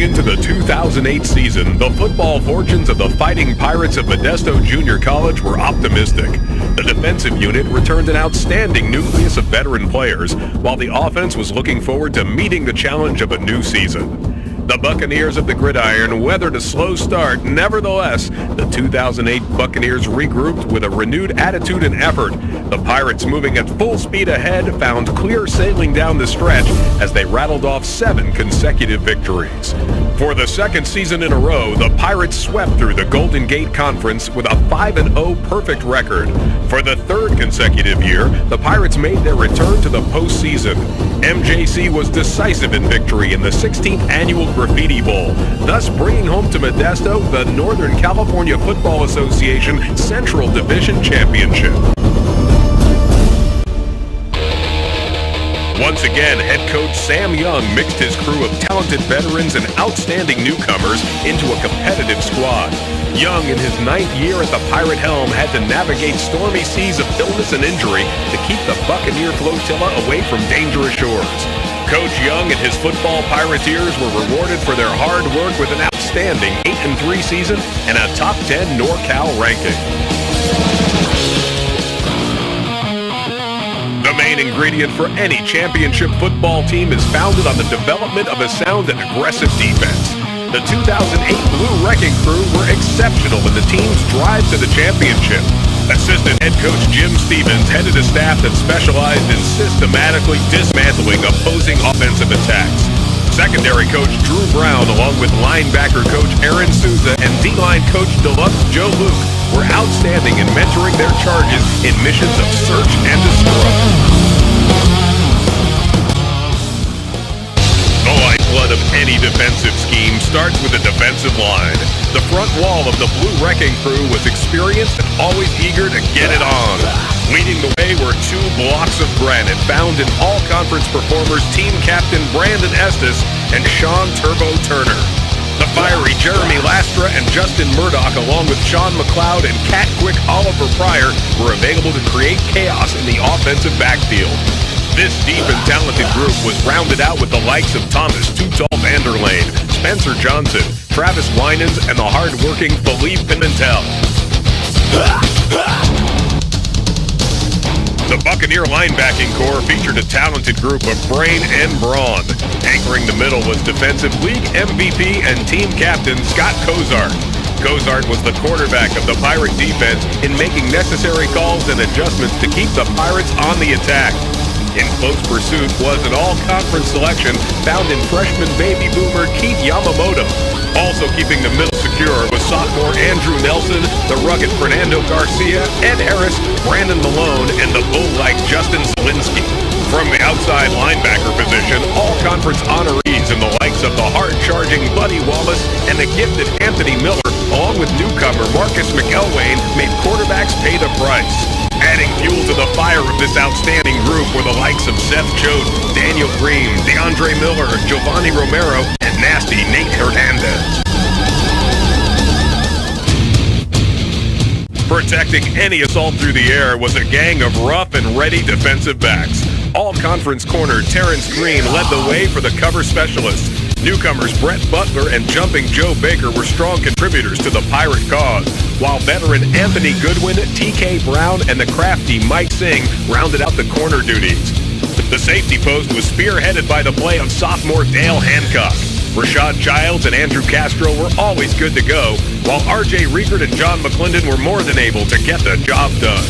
Into the 2008 season, the football fortunes of the Fighting Pirates of Modesto Junior College were optimistic. The defensive unit returned an outstanding nucleus of veteran players, while the offense was looking forward to meeting the challenge of a new season. The Buccaneers of the Gridiron weathered a slow start. Nevertheless, the 2008 Buccaneers regrouped with a renewed attitude and effort. The Pirates, moving at full speed ahead, found clear sailing down the stretch as they rattled off 7 consecutive victories. For the second season in a row, the Pirates swept through the Golden Gate Conference with a 5-0 perfect record. For the third consecutive year, the Pirates made their return to the postseason. MJC was decisive in victory in the 16th annual Graffiti Bowl, thus bringing home to Modesto the Northern California Football Association Central Division Championship. Once again, head coach Sam Young mixed his crew of talented veterans and outstanding newcomers into a competitive squad. Young, in his 9th year at the Pirate helm, had to navigate stormy seas of illness and injury to keep the Buccaneer flotilla away from dangerous shores. Coach Young and his football Pirateers were rewarded for their hard work with an outstanding 8-3 season and a top 10 NorCal ranking. The main ingredient for any championship football team is founded on the development of a sound and aggressive defense. The 2008 Blue Wrecking Crew were exceptional in the team's drive to the championship. Assistant head coach Jim Stevens headed a staff that specialized in systematically dismantling opposing offensive attacks. Secondary coach Drew Brown, along with linebacker coach Aaron Souza and D-line coach Deluxe Joe Luke, were outstanding in mentoring their charges in missions of search and destroy. The lifeblood of any defensive scheme starts with a defensive line. The front wall of the Blue Wrecking Crew was experienced and always eager to get it on. Leading the way were 2 blocks of granite found in all-conference performers team captain Brandon Estes and Sean Turbo Turner. The fiery Jeremy Lastra and Justin Murdoch, along with Sean McLeod and Cat Quick Oliver Pryor, were available to create chaos in the offensive backfield. This deep and talented group was rounded out with the likes of Thomas Tootall Vanderlane, Spencer Johnson, Travis Winans, and the hard-working Philippe Pimentel. The Buccaneer linebacking corps featured a talented group of brain and brawn. Anchoring the middle was defensive league MVP and team captain Scott Cozart. Cozart was the quarterback of the Pirate defense in making necessary calls and adjustments to keep the Pirates on the attack. In close pursuit was an all-conference selection found in freshman baby boomer Keith Yamamoto. Also keeping the middle secure was sophomore Andrew Nelson, the rugged Fernando Garcia, Ed Harris, Brandon Malone, and the bull-like Justin Zielinski. From the outside linebacker position, all-conference honorees and the likes of the hard-charging Buddy Wallace and the gifted Anthony Miller, along with newcomer Marcus McElwain, made quarterbacks pay the price. Adding fuel to the fire of this outstanding group were the likes of Seth Choate, Daniel Green, DeAndre Miller, Giovanni Romero, and nasty Nate Hernandez. Protecting any assault through the air was a gang of rough and ready defensive backs. All-conference corner Terrence Green led the way for the cover specialists. Newcomers Brett Butler and jumping Joe Baker were strong contributors to the Pirate cause, while veteran Anthony Goodwin, T.K. Brown, and the crafty Mike Singh rounded out the corner duties. The safety post was spearheaded by the play of sophomore Dale Hancock. Rashad Childs and Andrew Castro were always good to go, while R.J. Riegert and John McClendon were more than able to get the job done.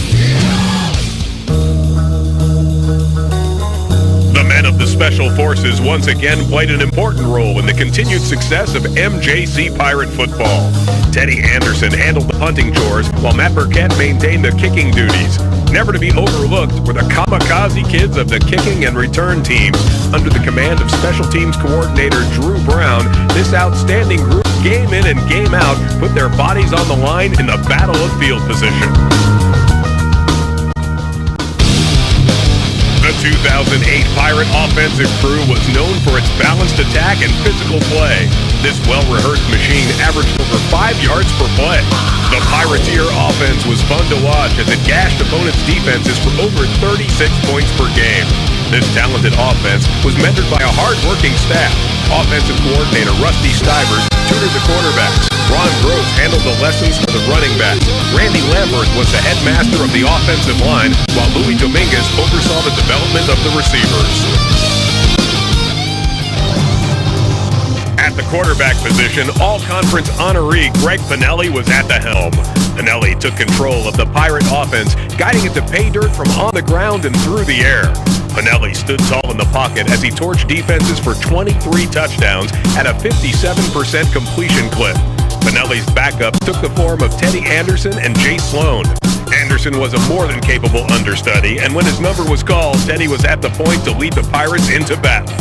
The men of the Special Forces once again played an important role in the continued success of MJC Pirate football. Teddy Anderson handled the punting chores, while Matt Burkett maintained the kicking duties. Never to be overlooked were the kamikaze kids of the kicking and return teams. Under the command of Special Teams Coordinator Drew Brown, this outstanding group, game in and game out, put their bodies on the line in the battle of field position. The 2008 Pirate offensive crew was known for its balanced attack and physical play. This well-rehearsed machine averaged over 5 yards per play. The Pirateer offense was fun to watch as it gashed opponents' defenses for over 36 points per game. This talented offense was mentored by a hard-working staff. Offensive coordinator Rusty Stivers tutored the quarterbacks. Ron Gross handled the lessons for the running backs. Randy Lambert was the headmaster of the offensive line, while Louis Dominguez oversaw the development of the receivers. At the quarterback position, all-conference honoree Greg Pinelli was at the helm. Pinelli took control of the Pirate offense, guiding it to pay dirt from on the ground and through the air. Pinelli stood tall in the pocket as he torched defenses for 23 touchdowns at a 57% completion clip. Pinelli's backup took the form of Teddy Anderson and Jay Sloan. Anderson was a more than capable understudy, and when his number was called, Teddy was at the point to lead the Pirates into battle.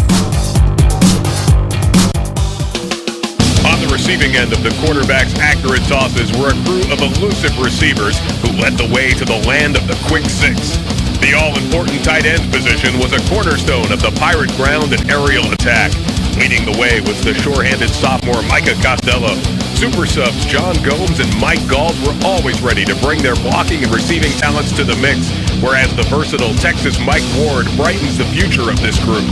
On the receiving end of the quarterback's accurate tosses were a crew of elusive receivers who led the way to the land of the quick six. The all-important tight end position was a cornerstone of the Pirate ground and aerial attack. Leading the way was the sure-handed sophomore Micah Costello. Super subs John Gomes and Mike Galt were always ready to bring their blocking and receiving talents to the mix, whereas the versatile Texas Mike Ward brightens the future of this group.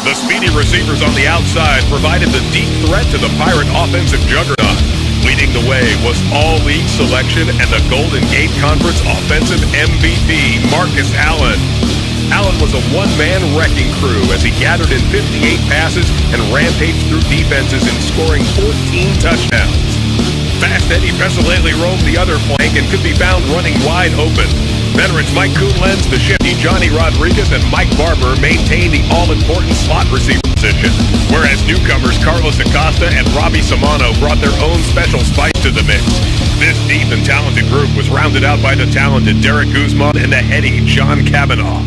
The speedy receivers on the outside provided the deep threat to the Pirate offensive juggernaut. Leading the way was all-league selection and the Golden Gate Conference offensive MVP, Marcus Allen. Allen was a one-man wrecking crew as he gathered in 58 passes and rampaged through defenses in scoring 14 touchdowns. Fast Eddie Vesalele roamed the other flank and could be found running wide open. Veterans Mike Kuhnlenz, the shifty Johnny Rodriguez, and Mike Barber maintained the all-important slot receiver position, whereas newcomers Carlos Acosta and Robbie Samano brought their own special spice to the mix. This deep and talented group was rounded out by the talented Derek Guzman and the heady John Kavanaugh.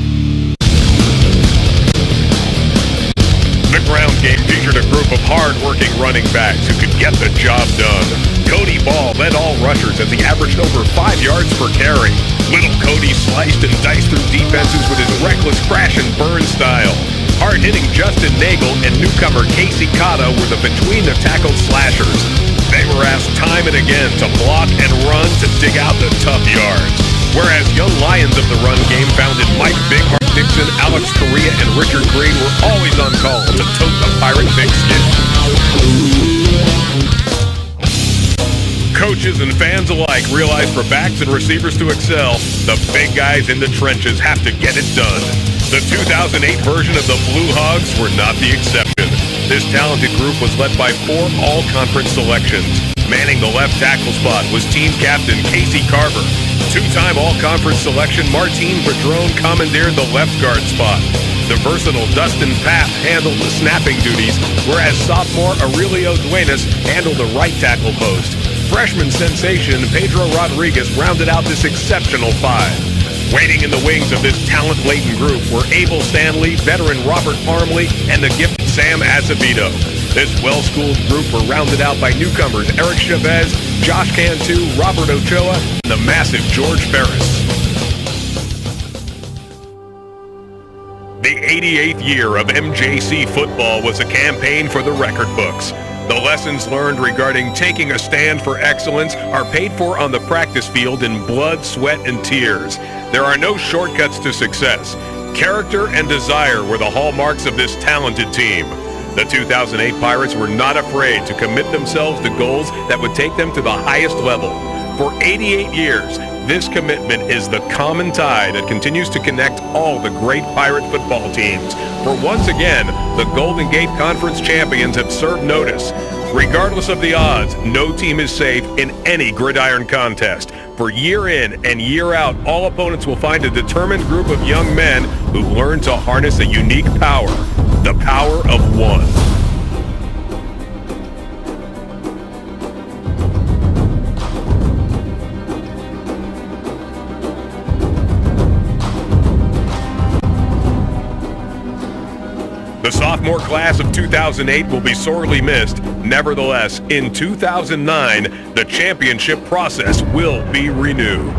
The ground game featured a group of hard-working running backs who could get the job done. Cody Ball led all rushers as he averaged over 5 yards per carry. Little Cody sliced and diced through defenses with his reckless crash and burn style. Hard-hitting Justin Nagel and newcomer Casey Cotto were the between-the-tackle slashers. They were asked time and again to block and run to dig out the tough yards. Whereas young lions of the run game founded Mike Big Heart Dixon, Alex Correa, and Richard Green were always on call to tote the Pirate pigskin. Coaches and fans alike realize for backs and receivers to excel, the big guys in the trenches have to get it done. The 2008 version of the Blue Hogs were not the exception. This talented group was led by 4 all-conference selections. Manning the left tackle spot was team captain Casey Carver. 2-time all-conference selection Martine Padron commandeered the left guard spot. The versatile Dustin Papp handled the snapping duties, whereas sophomore Aurelio Duenas handled the right tackle post. Freshman sensation Pedro Rodriguez rounded out this exceptional 5. Waiting in the wings of this talent-laden group were Abel Stanley, veteran Robert Parmley, and the gifted Sam Acevedo. This well-schooled group were rounded out by newcomers Eric Chavez, Josh Cantu, Robert Ochoa, and the massive George Ferris. The 88th year of MJC football was a campaign for the record books. The lessons learned regarding taking a stand for excellence are paid for on the practice field in blood, sweat, and tears. There are no shortcuts to success. Character and desire were the hallmarks of this talented team. The 2008 Pirates were not afraid to commit themselves to goals that would take them to the highest level. For 88 years, This commitment is the common tie that continues to connect all the great Pirate football teams. For once again, the Golden Gate Conference champions have served notice. Regardless of the odds, no team is safe in any gridiron contest. For year in and year out, all opponents will find a determined group of young men who learn to harness a unique power, the power of one. The sophomore class of 2008 will be sorely missed. Nevertheless, in 2009, the championship process will be renewed.